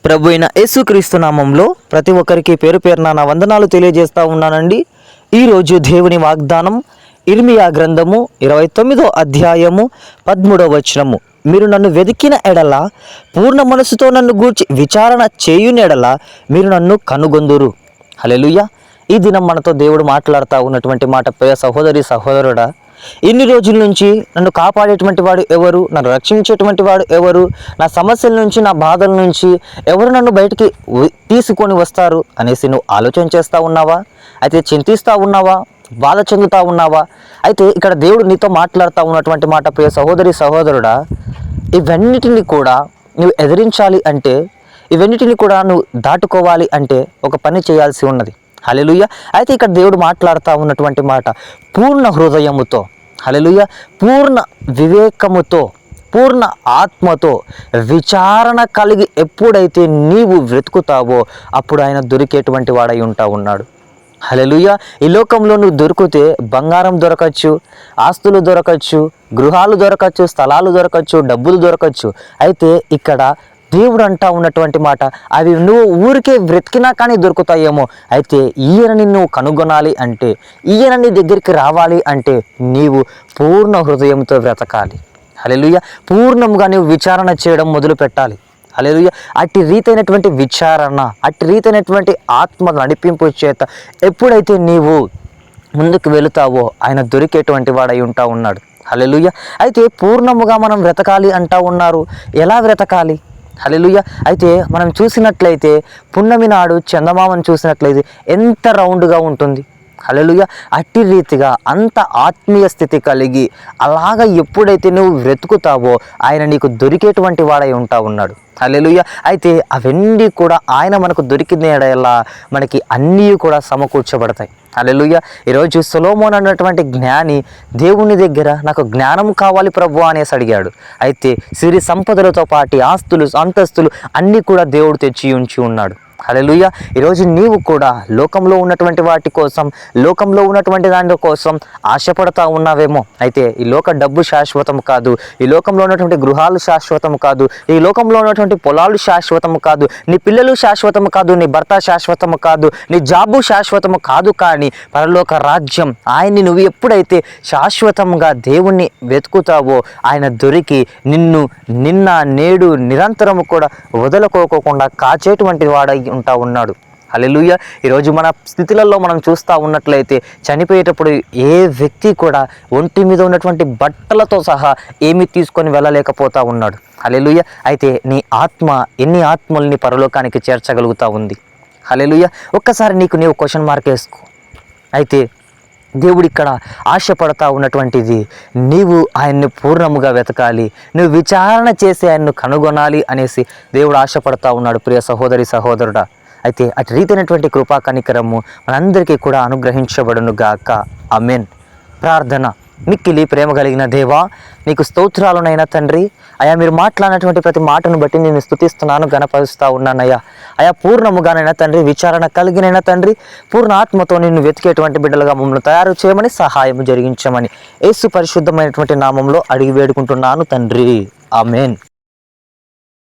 ప్రభు అయిన యేసుక్రీస్తు నామంలో ప్రతి ఒక్కరికి పేరు పేరున నా వందనాలు తెలియజేస్తా ఉన్నానండి. ఈరోజు దేవుని వాగ్దానం ఇర్మియా గ్రంథము 29వ అధ్యాయము 13వ వచనము. మీరు నన్ను వెదికిన ఎడల, పూర్ణ మనసుతో నన్ను గూర్చి విచారణ చేయుని ఎడల మీరు నన్ను కనుగొందురు. హల్లెలూయా. ఈ దినం మనతో దేవుడు మాట్లాడుతూ ఉన్నటువంటి మాట, ప్రియ సహోదరి సహోదరుడా, ఇన్ని రోజుల నుంచి నన్ను కాపాడేటువంటి వాడు ఎవరు, నన్ను రక్షించేటువంటి వాడు ఎవరు, నా సమస్యల నుంచి నా బాధల నుంచి ఎవరు నన్ను బయటికి తీసుకొని వస్తారు అనేసి నువ్వు ఆలోచన చేస్తూ ఉన్నావా? అయితే చింతిస్తూ ఉన్నావా? బాధ చెందుతూ ఉన్నావా? అయితే ఇక్కడ దేవుడు నీతో మాట్లాడుతూ ఉన్నటువంటి మాట, ప్రియ సహోదరి సహోదరుడా, ఇవన్నిటిని కూడా నువ్వు ఎదిరించాలి అంటే, ఇవన్నిటిని కూడా నువ్వు దాటుకోవాలి అంటే ఒక పని చేయాల్సి ఉన్నది. హల్లెలూయా. అయితే ఇక్కడ దేవుడు మాట్లాడుతూ ఉన్నటువంటి మాట, పూర్ణ హృదయముతో, హల్లెలూయా, పూర్ణ వివేకముతో, పూర్ణ ఆత్మతో విచారణ కలిగి ఎప్పుడైతే నీవు వెతుకుతావో అప్పుడు ఆయన దొరికేటువంటి వాడై ఉన్నాడు. హల్లెలూయా. ఈ లోకంలో నువ్వు దొరికితే బంగారం దొరకచ్చు, ఆస్తులు దొరకచ్చు, గృహాలు దొరకచ్చు, స్థలాలు దొరకచ్చు, డబ్బులు దొరకచ్చు. అయితే ఇక్కడ దేవుడు అంటా ఉన్నటువంటి మాట, అవి నువ్వు ఊరికే వెతికినా కానీ దొరుకుతాయేమో. అయితే ఈయనని నువ్వు కనుగొనాలి అంటే, ఈయన నీ దగ్గరికి రావాలి అంటే నీవు పూర్ణ హృదయంతో వెతకాలి. హల్లెలూయా. పూర్ణంగా నువ్వు విచారణ చేయడం మొదలు పెట్టాలి. హల్లెలూయా. అట్టి రీతైనటువంటి విచారణ, అట్టి రీతైనటువంటి ఆత్మ నడిపింపు చేత ఎప్పుడైతే నీవు ముందుకు వెళుతావో ఆయన దొరికేటువంటి వాడై ఉన్నాడు. హల్లెలూయా. అయితే పూర్ణముగా మనం వెతకాలి అంటా ఉన్నారు. ఎలా వెతకాలి? హల్లెలూయా. అయితే మనం చూసినట్లయితే పున్నమి నాడు చందమామను చూసినట్లయితే ఎంత రౌండ్గా ఉంటుంది. హల్లెలూయా. అట్టి రీతిగా అంత ఆత్మీయ స్థితి కలిగి అలాగ ఎప్పుడైతే నువ్వు వెతుకుతావో ఆయన నీకు దొరికేటువంటి వాడై ఉన్నాడు. హల్లెలూయా. అయితే అవన్నీ కూడా ఆయన మనకు దొరికిన మనకి అన్నీ కూడా సమకూర్చబడతాయి. హల్లెలూయా. ఈరోజు సొలొమోను అన్నటువంటి జ్ఞాని దేవుని దగ్గర నాకు జ్ఞానం కావాలి ప్రభు అనేసి అడిగాడు. అయితే సిరి సంపదలతో పాటు ఆస్తులు అంతస్తులు అన్నీ కూడా దేవుడు తెచ్చి ఉంచి ఉన్నాడు. హల్లెలూయా. ఈరోజు నీవు కూడా లోకంలో ఉన్నటువంటి వాటి కోసం, లోకంలో ఉన్నటువంటి దాని కోసం ఆశపడతా ఉన్నావేమో. అయితే ఈ లోక డబ్బు శాశ్వతం కాదు, ఈ లోకంలో ఉన్నటువంటి గృహాలు శాశ్వతం కాదు, ఈ లోకంలో ఉన్నటువంటి పొలాలు శాశ్వతము కాదు, నీ పిల్లలు శాశ్వతము కాదు, నీ భర్త శాశ్వతము కాదు, నీ జాబు శాశ్వతము కాదు. కానీ పరలోక రాజ్యం, ఆయన్ని నువ్వు ఎప్పుడైతే శాశ్వతంగా దేవుణ్ణి వెతుకుతావో ఆయన దొరికి నిన్ను నిన్న నేడు నిరంతరము కూడా వదలుకోకుండా కాచేటువంటి వాడై ఉన్నాడు. హల్లెలూయా. ఈరోజు మన స్థితులలో మనం చూస్తూ ఉన్నట్లయితే చనిపోయేటప్పుడు ఏ వ్యక్తి కూడా ఒంటి మీద ఉన్నటువంటి బట్టలతో సహా ఏమీ తీసుకొని వెళ్ళలేకపోతా ఉన్నాడు. హల్లెలూయా. అయితే నీ ఆత్మ ఎన్ని ఆత్మల్ని పరలోకానికి చేర్చగలుగుతూ ఉంది. హల్లెలూయా. ఒక్కసారి నీవు క్వశ్చన్ మార్క్ వేసుకో. అయితే దేవుడు ఇక్కడ ఆశపడతా ఉన్నటువంటిది, నీవు ఆయన్ని పూర్ణముగా వెతకాలి, నువ్వు విచారణ చేసి ఆయన్ను కనుగొనాలి అనేసి దేవుడు ఆశపడతా ఉన్నాడు. ప్రియ సహోదరి సహోదరుడా, అయితే అటు రీతైనటువంటి కృపా కనికరము మనందరికీ కూడా అనుగ్రహించబడును గాక. ఆమేన్. ప్రార్థన. మిక్కిలి ప్రేమ కలిగిన దేవా, నీకు స్తోత్రాలునైనా తండ్రి. అయా మీరు మాట్లాడినటువంటి ప్రతి మాటను బట్టి నేను స్తుతిస్తున్నాను, గణపరుస్తూ ఉన్నానయ్యా. అయా పూర్ణముగానైనా తండ్రి, విచారణ కలిగినైనా తండ్రి, పూర్ణ ఆత్మతో నిన్ను వెతికేటువంటి బిడ్డలుగా మమ్మల్ని తయారు చేయమని, సహాయం జరిగించమని యేసు పరిశుద్ధమైనటువంటి నామంలో అడిగి వేడుకుంటున్నాను తండ్రి. ఆమేన్.